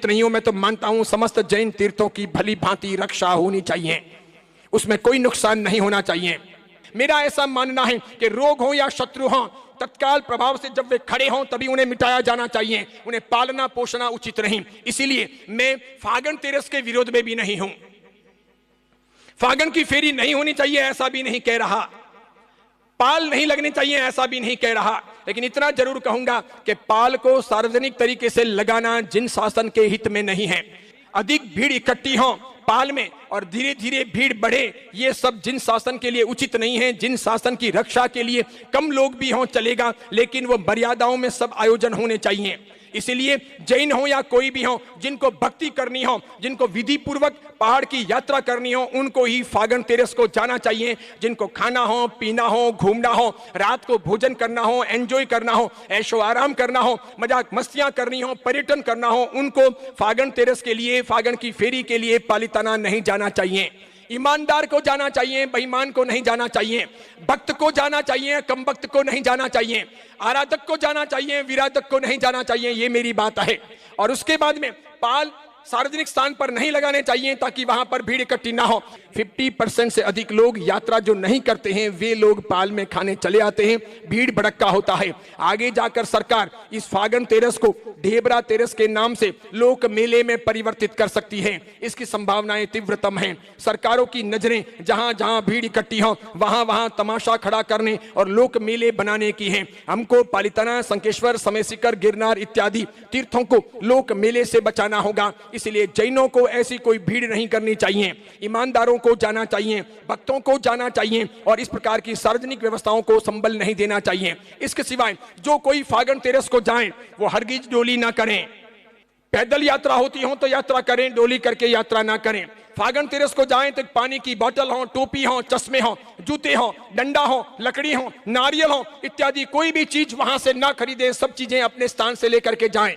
नहीं हूं, मैं तो मानता हूं समस्त जैन तीर्थों की भली भांति रक्षा होनी चाहिए, उसमें कोई नुकसान नहीं होना चाहिए। मेरा ऐसा मानना है कि रोग हो या शत्रु हो, तत्काल प्रभाव से जब वे खड़े हों तभी उन्हें मिटाया जाना चाहिए, उन्हें पालना पोषना उचित नहीं। इसीलिए मैं फागण तेरस के विरोध में भी नहीं हूं। फागण की फेरी नहीं होनी चाहिए ऐसा भी नहीं कह रहा, पाल नहीं लगनी चाहिए ऐसा भी नहीं कह रहा, लेकिन इतना जरूर कहूंगा कि पाल को सार्वजनिक तरीके से लगाना जिन शासन के हित में नहीं है। अधिक भीड़ इकट्ठी हो पाल में और धीरे धीरे भीड़ बढ़े, ये सब जिन शासन के लिए उचित नहीं है। जिन शासन की रक्षा के लिए कम लोग भी हों चलेगा, लेकिन वो मर्यादाओं में सब आयोजन होने चाहिए। इसलिए जैन हो या कोई भी हो, जिनको भक्ति करनी हो, जिनको विधि पूर्वक पहाड़ की यात्रा करनी हो, उनको ही फागण तेरस को जाना चाहिए। जिनको खाना हो, पीना हो, घूमना हो, रात को भोजन करना हो, एंजॉय करना हो, ऐशो आराम करना हो, मजाक मस्तियां करनी हो, पर्यटन करना हो, उनको फागण तेरस के लिए, फागण की फेरी के लिए पालिताना नहीं जाना चाहिए। ईमानदार को जाना चाहिए, बेईमान को नहीं जाना चाहिए। भक्त को जाना चाहिए, कम भक्त को नहीं जाना चाहिए। आराधक को जाना चाहिए, विराधक को नहीं जाना चाहिए। ये मेरी बात है। और उसके बाद में पाल सार्वजनिक स्थान पर नहीं लगाने चाहिए ताकि वहां पर भीड़ इकट्ठी ना हो। 50% से अधिक लोग यात्रा जो नहीं करते हैं वे लोग पाल में खाने चले आते हैं, भीड़ भड़क्का होता है। आगे जाकर सरकार इस फागण तेरस को ढेबरा तेरस के नाम से लोक मेले में परिवर्तित कर सकती है। इसकी संभावनाएं तीव्रतम हैं। सरकारों की नजरें जहां जहां भीड़ इकट्ठी हो वहां वहां तमाशा खड़ा करने और लोक मेले बनाने की है। हमको पालिताना, शंखेश्वर, समयसिकर, गिरनार इत्यादि तीर्थों को लोक मेले से बचाना होगा। इसलिए जैनों को ऐसी कोई भीड़ नहीं करनी चाहिए, ईमानदारों को जाना चाहिए, भक्तों को जाना चाहिए और इस प्रकार की सार्वजनिक व्यवस्थाओं को संबल नहीं देना चाहिए। इसके सिवाय जो कोई फागण तेरस को जाएं वो हरगिज डोली ना करें। पैदल यात्रा होती हो तो यात्रा करें, डोली करके यात्रा ना करें। फागण तेरस को जाएं तो पानी की बोतल हो, टोपी हो, चश्मे हो, जूते हो, डंडा हो, लकड़ी हो, नारियल हो इत्यादि कोई भी चीज वहां से ना खरीदें। सब चीजें अपने स्थान से लेकर के जाएं,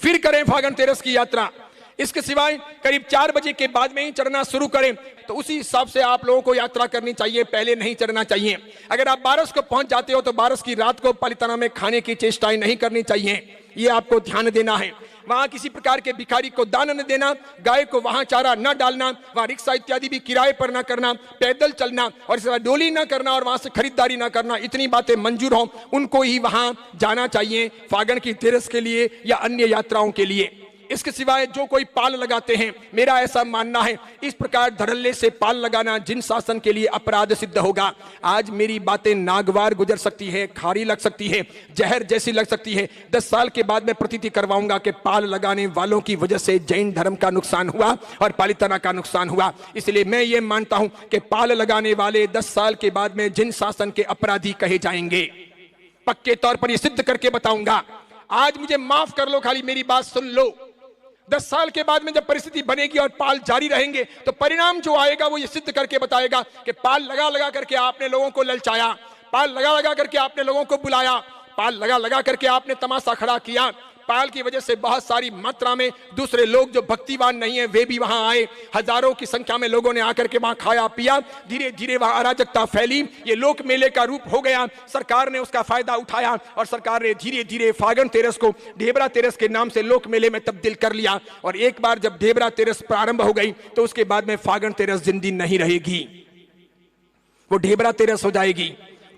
फिर करें फागण तेरस की यात्रा। इसके सिवाय करीब 4 बजे के बाद में ही चढ़ना शुरू करें तो उसी हिसाब से आप लोगों को यात्रा करनी चाहिए, पहले नहीं चढ़ना चाहिए। अगर आप 12 को पहुंच जाते हो तो 12 की रात को पालिताना में खाने की चेष्टाएं नहीं करनी चाहिए, ये आपको ध्यान देना है। वहां किसी प्रकार के भिखारी को दान न देना, गाय को वहां चारा न डालना, वहां रिक्शा इत्यादि भी किराए पर न करना, पैदल चलना और इस तरह डोली न करना और वहां से खरीदारी न करना, इतनी बातें मंजूर हों उनको ही वहां जाना चाहिए फागण की तेरस के लिए या अन्य यात्राओं के लिए। इसके सिवाय जो कोई पाल लगाते हैं, मेरा ऐसा मानना है इस प्रकार धड़ल्ले से पाल लगाना जिन शासन के लिए अपराध सिद्ध होगा। आज मेरी बातें नागवार गुजर सकती है, खारी लग सकती है, जहर जैसी लग सकती है। 10 साल के बाद मैं प्रतीति करवाऊंगा कि पाल लगाने वालों की वजह से जैन धर्म का नुकसान हुआ और पालिताना का नुकसान हुआ। इसलिए मैं ये मानता हूं कि पाल लगाने वाले 10 साल के बाद में जिन शासन के अपराधी कहे जाएंगे, पक्के तौर पर यह सिद्ध करके बताऊंगा। आज मुझे माफ कर लो, खाली मेरी बात सुन लो। 10 साल के बाद में जब परिस्थिति बनेगी और पाल जारी रहेंगे तो परिणाम जो आएगा वो ये सिद्ध करके बताएगा कि पाल लगा लगा करके आपने लोगों को ललचाया, पाल लगा लगा करके आपने लोगों को बुलाया, पाल लगा लगा करके आपने तमाशा खड़ा किया। पाल की वजह से बहुत सारी मात्रा में दूसरे लोग जो भक्तिवान नहीं है वे भी वहां आए। हजारों की संख्या में लोगों ने आकर के वहां खाया पिया, धीरे धीरे वहां अराजकता फैली, ये लोक मेले का रूप हो गया। सरकार ने उसका फायदा उठाया और सरकार ने धीरे धीरे फागण तेरस को ढेबरा तेरस के नाम से लोक मेले में तब्दील कर लिया। और एक बार जब ढेबरा तेरस प्रारंभ हो गई तो उसके बाद में फागण तेरस जिंदा नहीं रहेगी, वो ढेबरा तेरस हो जाएगी।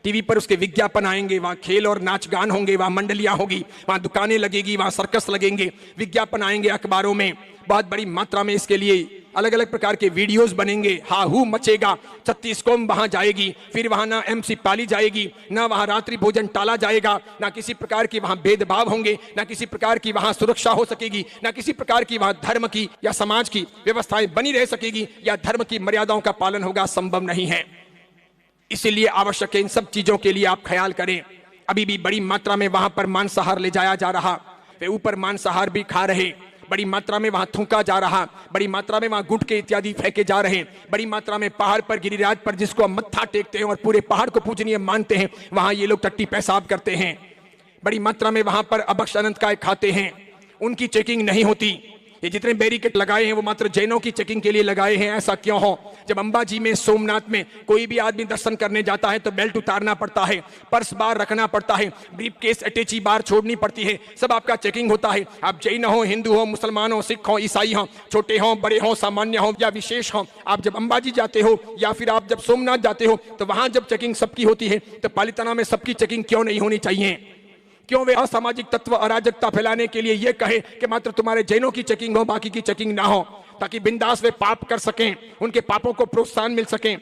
टीवी पर उसके विज्ञापन आएंगे, वहां खेल और नाच गान होंगे, वहां मंडलियां होगी, वहां दुकानें लगेगी, वहां सर्कस लगेंगे, विज्ञापन आएंगे अखबारों में, बहुत बड़ी मात्रा में इसके लिए अलग अलग प्रकार के वीडियोस बनेंगे, हाहू मचेगा। 36 कौम वहां जाएगी, फिर वहां ना एमसी पाली जाएगी, ना वहां रात्रि भोजन टाला जाएगा, ना किसी प्रकार की वहां भेदभाव होंगे, ना किसी प्रकार की वहां सुरक्षा हो सकेगी, ना किसी प्रकार की वहां धर्म की या समाज की व्यवस्थाएं बनी रह सकेगी या धर्म की मर्यादाओं का पालन होगा, संभव नहीं है। इसीलिए आवश्यक है इन सब चीजों के लिए आप ख्याल करें। अभी भी बड़ी मात्रा में वहां पर मांसाहार ले जाया जा रहा, वे ऊपर मांसाहार भी खा रहे, बड़ी मात्रा में वहां थूका जा रहा, बड़ी मात्रा में वहां गुटके इत्यादि फेंके जा रहे, बड़ी मात्रा में पहाड़ पर गिरिराज पर जिसको हम मत्था टेकते हैं और पूरे पहाड़ को पूजनीय मानते हैं वहां ये लोग टट्टी पेशाब करते हैं। बड़ी मात्रा में वहां पर अभक्ष अनंत काय खाते हैं, उनकी चेकिंग नहीं होती। ये जितने बैरिकेड लगाए हैं वो मात्र जैनों की चेकिंग के लिए लगाए हैं। ऐसा क्यों हो? जब अंबाजी में, सोमनाथ में कोई भी आदमी दर्शन करने जाता है तो बेल्ट उतारना पड़ता है, पर्स बाहर रखना पड़ता है, ब्रीफकेस अटैची बाहर छोड़नी पड़ती है, सब आपका चेकिंग होता है। आप जैन हो, हिंदू हो, मुसलमान हो, सिख हो, ईसाई हो, छोटे हो, बड़े हो, सामान्य हो या विशेष हो, आप जब अंबाजी जाते हो या फिर आप जब सोमनाथ जाते हो तो वहां जब चेकिंग सबकी होती है तो पालिताना में सबकी चेकिंग क्यों नहीं होनी चाहिए? क्यों वे असामाजिक तत्व अराजकता फैलाने के लिए यह कहे कि मात्र तुम्हारे जैनों की चेकिंग हो, बाकी की चेकिंग ना हो, ताकि बिंदास वे पाप कर सकें, उनके पापों को प्रोत्साहन मिल सके।